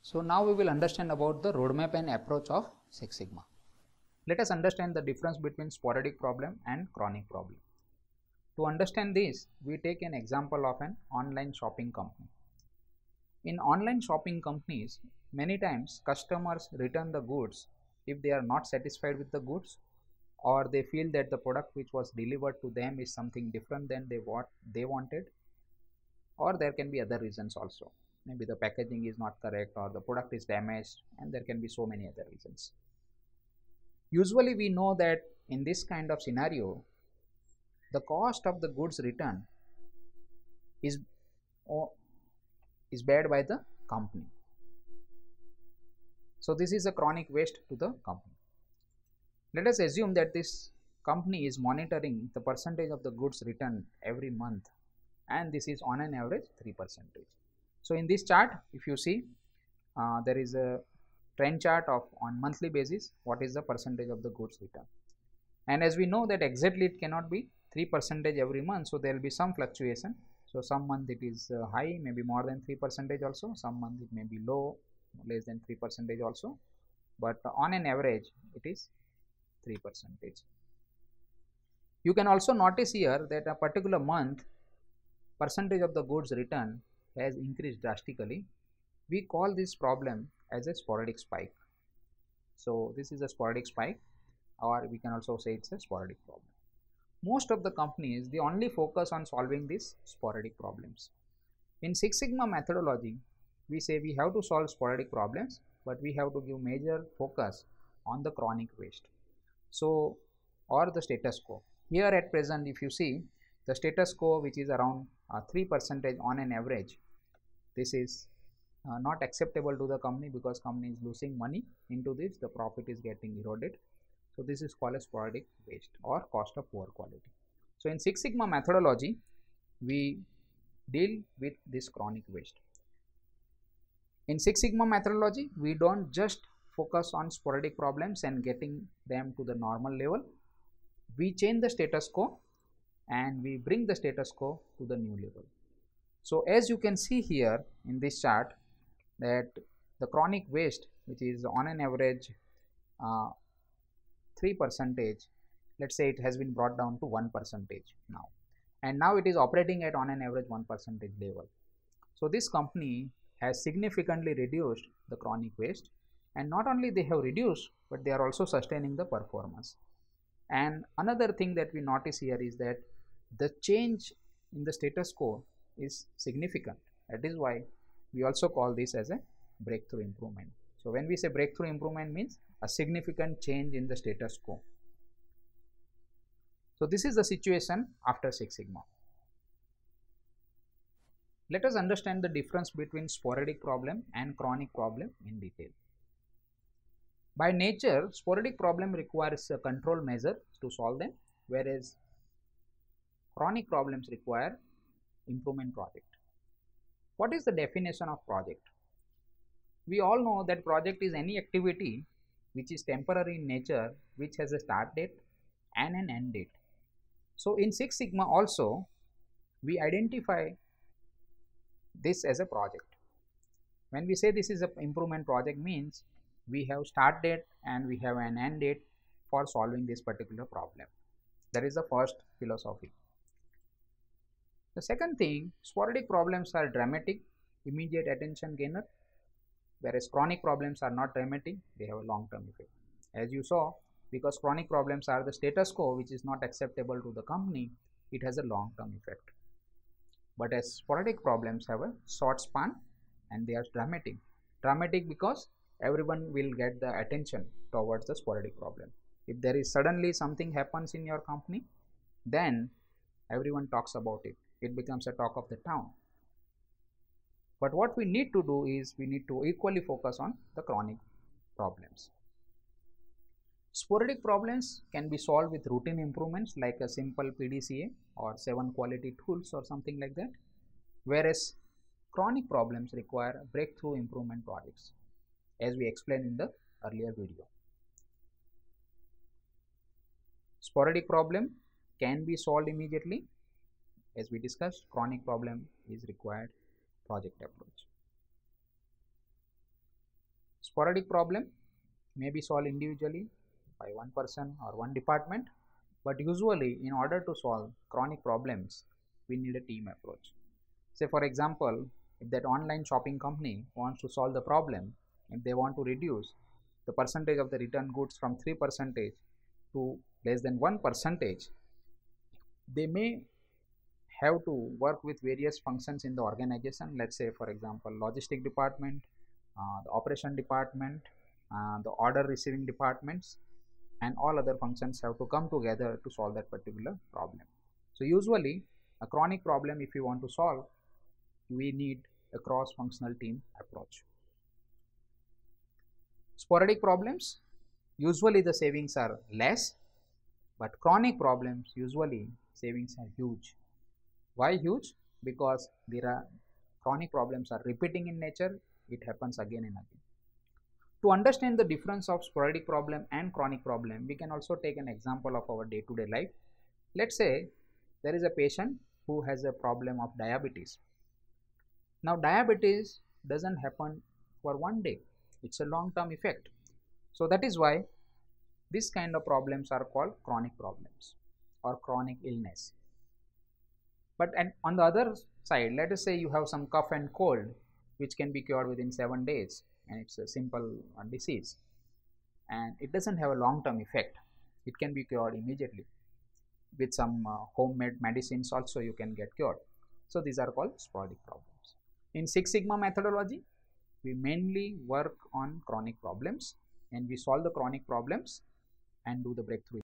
So now we will understand about the roadmap and approach of Six Sigma. Let us understand the difference between sporadic problem and chronic problem. To understand this, we take an example of an online shopping company. In online shopping companies, many times customers return the goods if they are not satisfied with the goods, or they feel that the product which was delivered to them is something different than what they wanted, or there can be other reasons also. Maybe the packaging is not correct or the product is damaged, and there can be so many other reasons. Usually we know that in this kind of scenario, the cost of the goods return is bared by the company. So this is a chronic waste to the company. Let us assume that this company is monitoring the percentage of the goods returned every month, and this is on an average 3%. So in this chart, if you see, there is a trend chart of on monthly basis what is the percentage of the goods returned, and as we know that exactly it cannot be 3% every month, so there will be some fluctuation. So some month it is high, maybe more than 3% also, some month it may be low, less than 3% also, but on an average it is 3%. You can also notice here that a particular month percentage of the goods returned has increased drastically. We call this problem as a sporadic spike. So this is a sporadic spike, or we can also say it's a sporadic problem. Most of the companies, they only focus on solving these sporadic problems. In Six Sigma methodology, we say we have to solve sporadic problems, but we have to give major focus on the chronic waste. So, or the status quo. Here at present, if you see the status quo, which is around 3% on an average, this is not acceptable to the company, because company is losing money into this, the profit is getting eroded. So this is called a sporadic waste or cost of poor quality. So in Six Sigma methodology, we deal with this chronic waste. In Six Sigma methodology, we don't just focus on sporadic problems and getting them to the normal level. We change the status quo and we bring the status quo to the new level. So as you can see here in this chart, that the chronic waste, which is on an average 3%, let's say it has been brought down to 1% now, and now it is operating at on an average 1% level. So this company has significantly reduced the chronic waste, and not only they have reduced, but they are also sustaining the performance. And another thing that we notice here is that the change in the status quo is significant. That is why we also call this as a breakthrough improvement. So when we say breakthrough improvement, means a significant change in the status quo. So this is the situation after Six Sigma. Let us understand the difference between sporadic problem and chronic problem in detail. By nature, sporadic problem requires a control measure to solve them, whereas chronic problems require improvement project. What is the definition of project? We all know that project is any activity which is temporary in nature, which has a start date and an end date. So in Six Sigma also, we identify this as a project. When we say this is an improvement project, means we have start date and we have an end date for solving this particular problem. That is the first philosophy. The second thing, sporadic problems are dramatic, immediate attention gainer, whereas chronic problems are not dramatic, they have a long-term effect. As you saw, because chronic problems are the status quo which is not acceptable to the company, it has a long-term effect. But as sporadic problems have a short span and they are dramatic. Dramatic because everyone will get the attention towards the sporadic problem. If there is suddenly something happens in your company, then everyone talks about it. It becomes a talk of the town. But what we need to do is we need to equally focus on the chronic problems. Sporadic problems can be solved with routine improvements like a simple PDCA or 7 quality tools or something like that, whereas chronic problems require breakthrough improvement projects, as we explained in the earlier video. Sporadic problem can be solved immediately. As we discussed, chronic problem is required project approach. Sporadic problem may be solved individually by one person or one department, but usually in order to solve chronic problems, we need a team approach. Say for example, if that online shopping company wants to solve the problem, if they want to reduce the percentage of the returned goods from 3% to less than 1%, they may have to work with various functions in the organization. Let's say for example, logistic department, the operation department, the order receiving departments, and all other functions have to come together to solve that particular problem. So usually a chronic problem, if you want to solve, we need a cross-functional team approach. Sporadic problems, usually the savings are less, but chronic problems, usually savings are huge. Why huge? Because there are chronic problems are repeating in nature, it happens again and again. To understand the difference of sporadic problem and chronic problem, we can also take an example of our day-to-day life. Let's say there is a patient who has a problem of diabetes. Now diabetes doesn't happen for one day, it's a long-term effect. So that is why this kind of problems are called chronic problems or chronic illness. But on the other side, let us say you have some cough and cold which can be cured within 7 days, and it's a simple disease and it doesn't have a long-term effect. It can be cured immediately with some homemade medicines also you can get cured. So these are called sporadic problems. In Six Sigma methodology, we mainly work on chronic problems and we solve the chronic problems and do the breakthrough